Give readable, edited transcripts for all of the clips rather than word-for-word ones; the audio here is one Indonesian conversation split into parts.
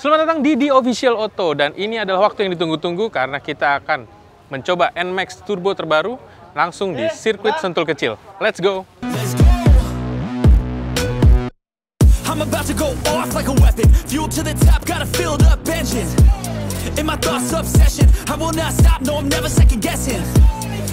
Selamat datang di The Official Auto, dan ini adalah waktu yang ditunggu-tunggu karena kita akan mencoba NMAX Turbo terbaru langsung di sirkuit Sentul Kecil. Let's go! I'm about to go off like a weapon. Fuel to the top, got a filled up engine. In my thoughts, obsession. I will not stop, no, I'm never second guessing.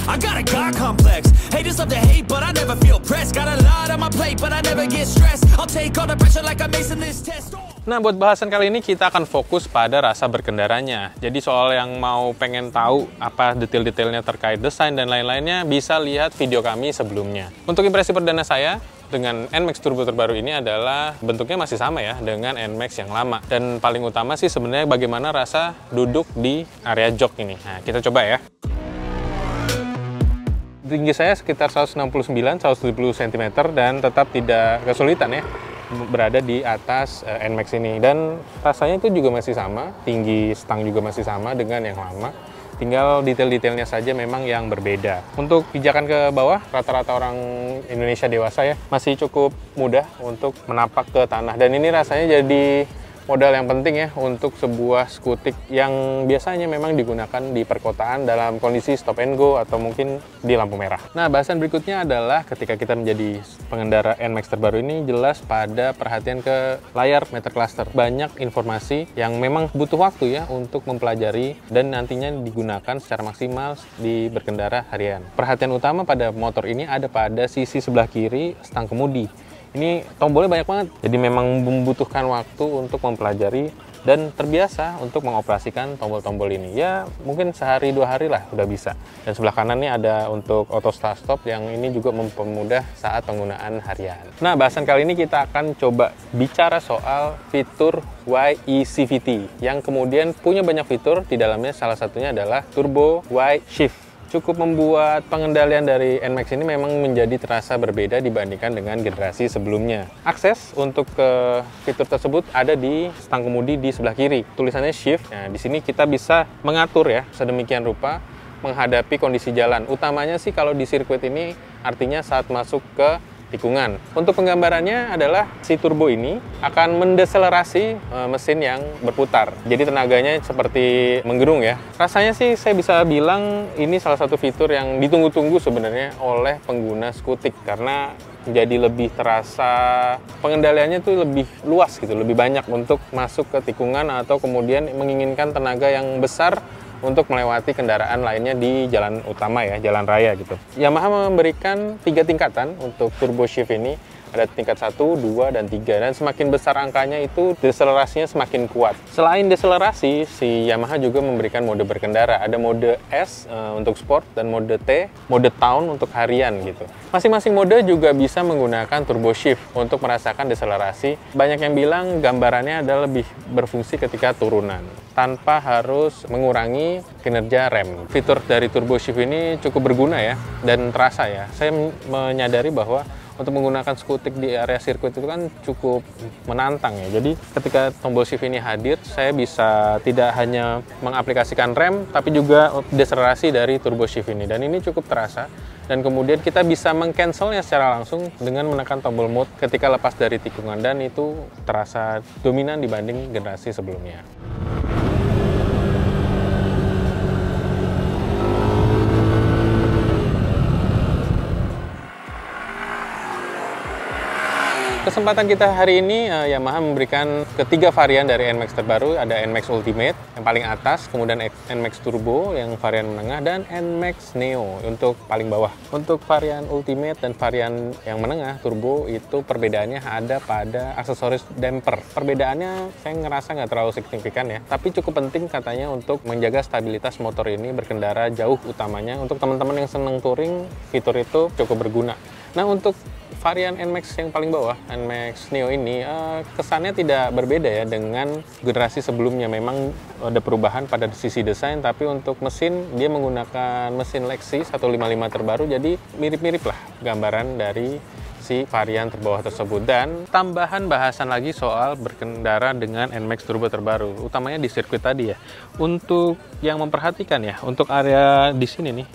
I got a God complex. Haters love to hate, but I never feel pressed. Got a lot on my plate, but I never get stressed. I'll take all the pressure like I'm acing this test. Nah, buat bahasan kali ini kita akan fokus pada rasa berkendaranya. Jadi soal yang mau pengen tahu apa detail-detailnya terkait desain dan lain-lainnya, bisa lihat video kami sebelumnya. Untuk impresi perdana saya dengan NMAX Turbo terbaru ini adalah bentuknya masih sama ya dengan NMAX yang lama. Dan paling utama sih sebenarnya bagaimana rasa duduk di area jok ini. Nah, kita coba ya. Tinggi saya sekitar 169-170 cm dan tetap tidak kesulitan ya berada di atas NMAX ini. Dan rasanya itu juga masih sama, tinggi stang juga masih sama dengan yang lama. Tinggal detail-detailnya saja memang yang berbeda. Untuk pijakan ke bawah, rata-rata orang Indonesia dewasa ya masih cukup mudah untuk menapak ke tanah. Dan ini rasanya jadi modal yang penting ya untuk sebuah skutik yang biasanya memang digunakan di perkotaan dalam kondisi stop and go atau mungkin di lampu merah. Nah, bahasan berikutnya adalah ketika kita menjadi pengendara NMAX terbaru ini jelas pada perhatian ke layar meter cluster. Banyak informasi yang memang butuh waktu ya untuk mempelajari dan nantinya digunakan secara maksimal di berkendara harian. Perhatian utama pada motor ini ada pada sisi sebelah kiri stang kemudi. Ini tombolnya banyak banget, jadi memang membutuhkan waktu untuk mempelajari dan terbiasa untuk mengoperasikan tombol-tombol ini. Ya, mungkin sehari 2 hari lah udah bisa. Dan sebelah kanan nih ada untuk auto start stop yang ini juga mempermudah saat penggunaan harian. Nah, bahasan kali ini kita akan coba bicara soal fitur YECVT yang kemudian punya banyak fitur. Di dalamnya salah satunya adalah Turbo Y Shift. Cukup membuat pengendalian dari NMAX ini memang menjadi terasa berbeda dibandingkan dengan generasi sebelumnya. Akses untuk ke fitur tersebut ada di stang kemudi di sebelah kiri. Tulisannya Shift. Nah, di sini kita bisa mengatur ya sedemikian rupa menghadapi kondisi jalan. Utamanya sih kalau di sirkuit ini artinya saat masuk ke tikungan. Untuk penggambarannya adalah si turbo ini akan mendeselerasi mesin yang berputar. Jadi tenaganya seperti menggerung ya. Rasanya sih saya bisa bilang ini salah satu fitur yang ditunggu-tunggu sebenarnya oleh pengguna skutik karena jadi lebih terasa pengendaliannya tuh lebih luas gitu, lebih banyak untuk masuk ke tikungan atau kemudian menginginkan tenaga yang besar untuk melewati kendaraan lainnya di jalan utama ya, jalan raya gitu. Yamaha memberikan 3 tingkatan untuk turbo shift ini. Ada tingkat 1, 2, dan 3. Dan semakin besar angkanya itu deselerasinya semakin kuat. Selain deselerasi, si Yamaha juga memberikan mode berkendara. Ada mode S untuk sport dan mode T, mode town untuk harian gitu. Masing-masing mode juga bisa menggunakan turbo shift untuk merasakan deselerasi. Banyak yang bilang gambarannya adalah lebih berfungsi ketika turunan tanpa harus mengurangi kinerja rem. Fitur dari turbo shift ini cukup berguna ya dan terasa ya. Saya menyadari bahwa untuk menggunakan skutik di area sirkuit itu kan cukup menantang ya. Jadi ketika tombol shift ini hadir, saya bisa tidak hanya mengaplikasikan rem, tapi juga deselerasi dari turbo shift ini. Dan ini cukup terasa. Dan kemudian kita bisa meng-cancelnya secara langsung dengan menekan tombol mode ketika lepas dari tikungan. Dan itu terasa dominan dibanding generasi sebelumnya. Kesempatan kita hari ini, Yamaha memberikan ketiga varian dari NMAX terbaru. Ada NMAX Ultimate yang paling atas, kemudian NMAX Turbo yang varian menengah, dan NMAX Neo untuk paling bawah. Untuk varian Ultimate dan varian yang menengah, Turbo, itu perbedaannya ada pada aksesoris damper. Perbedaannya saya ngerasa nggak terlalu signifikan ya, tapi cukup penting katanya untuk menjaga stabilitas motor ini berkendara jauh utamanya. Untuk teman-teman yang seneng touring, fitur itu cukup berguna. Nah, untuk varian NMAX yang paling bawah, NMAX Neo ini, kesannya tidak berbeda ya dengan generasi sebelumnya. Memang ada perubahan pada sisi desain, tapi untuk mesin, dia menggunakan mesin Lexi 155 terbaru, jadi mirip-mirip lah gambaran dari si varian terbawah tersebut. Dan tambahan bahasan lagi soal berkendara dengan NMAX Turbo terbaru, utamanya di sirkuit tadi ya. Untuk yang memperhatikan ya, untuk area di sini nih,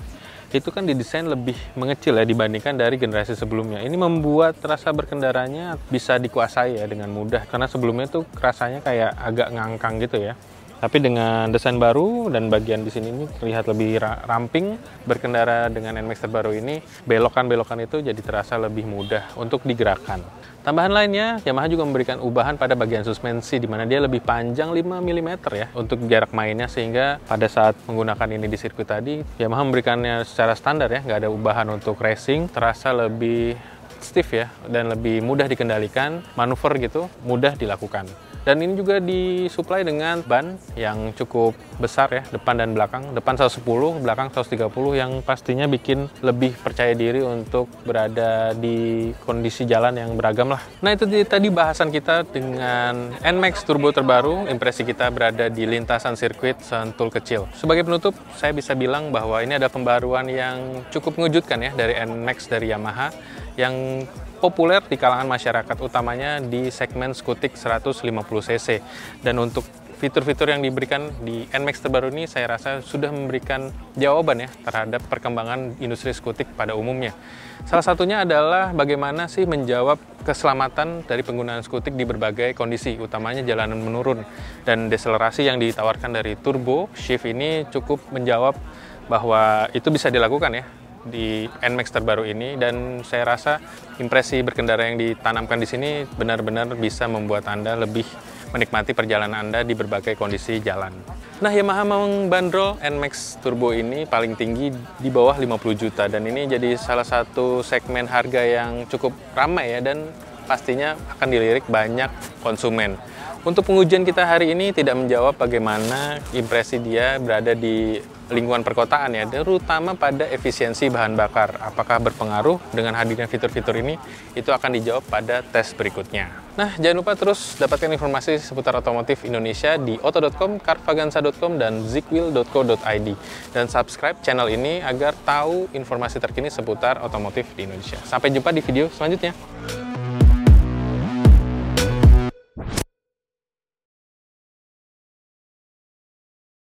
itu kan didesain lebih mengecil ya dibandingkan dari generasi sebelumnya. Ini membuat rasa berkendaranya bisa dikuasai ya dengan mudah, karena sebelumnya tuh rasanya kayak agak ngangkang gitu ya. Tapi dengan desain baru dan bagian di sini ini terlihat lebih ramping, berkendara dengan NMAX terbaru ini, belokan-belokan itu jadi terasa lebih mudah untuk digerakkan. Tambahan lainnya, Yamaha juga memberikan ubahan pada bagian suspensi, di mana dia lebih panjang 5 mm ya untuk jarak mainnya, sehingga pada saat menggunakan ini di sirkuit tadi, Yamaha memberikannya secara standar ya, nggak ada ubahan untuk racing, terasa lebih stiff ya, dan lebih mudah dikendalikan, manuver gitu, mudah dilakukan. Dan ini juga disuplai dengan ban yang cukup besar ya, depan dan belakang. Depan 110, belakang 130, yang pastinya bikin lebih percaya diri untuk berada di kondisi jalan yang beragam lah. Nah, itu tadi bahasan kita dengan NMAX Turbo terbaru, impresi kita berada di lintasan sirkuit Sentul kecil. Sebagai penutup, saya bisa bilang bahwa ini ada pembaruan yang cukup mengejutkan ya dari NMAX dari Yamaha, yang populer di kalangan masyarakat, utamanya di segmen skutik 150cc. Dan untuk fitur-fitur yang diberikan di NMAX terbaru ini, saya rasa sudah memberikan jawaban ya terhadap perkembangan industri skutik pada umumnya. Salah satunya adalah bagaimana sih menjawab keselamatan dari penggunaan skutik di berbagai kondisi, utamanya jalanan menurun. Dan deselerasi yang ditawarkan dari turbo shift ini cukup menjawab bahwa itu bisa dilakukan ya di NMAX terbaru ini, dan saya rasa impresi berkendara yang ditanamkan di sini benar-benar bisa membuat Anda lebih menikmati perjalanan Anda di berbagai kondisi jalan. Nah, Yamaha membandrol NMAX Turbo ini paling tinggi di bawah 50 juta, dan ini jadi salah satu segmen harga yang cukup ramai ya, dan pastinya akan dilirik banyak konsumen. Untuk pengujian kita hari ini tidak menjawab bagaimana impresi dia berada di lingkungan perkotaan ya, terutama pada efisiensi bahan bakar. Apakah berpengaruh dengan hadirnya fitur-fitur ini? Itu akan dijawab pada tes berikutnya. Nah, jangan lupa terus dapatkan informasi seputar otomotif Indonesia di auto.com, carvaganza.com, dan zigwheel.co.id. Dan subscribe channel ini agar tahu informasi terkini seputar otomotif di Indonesia. Sampai jumpa di video selanjutnya.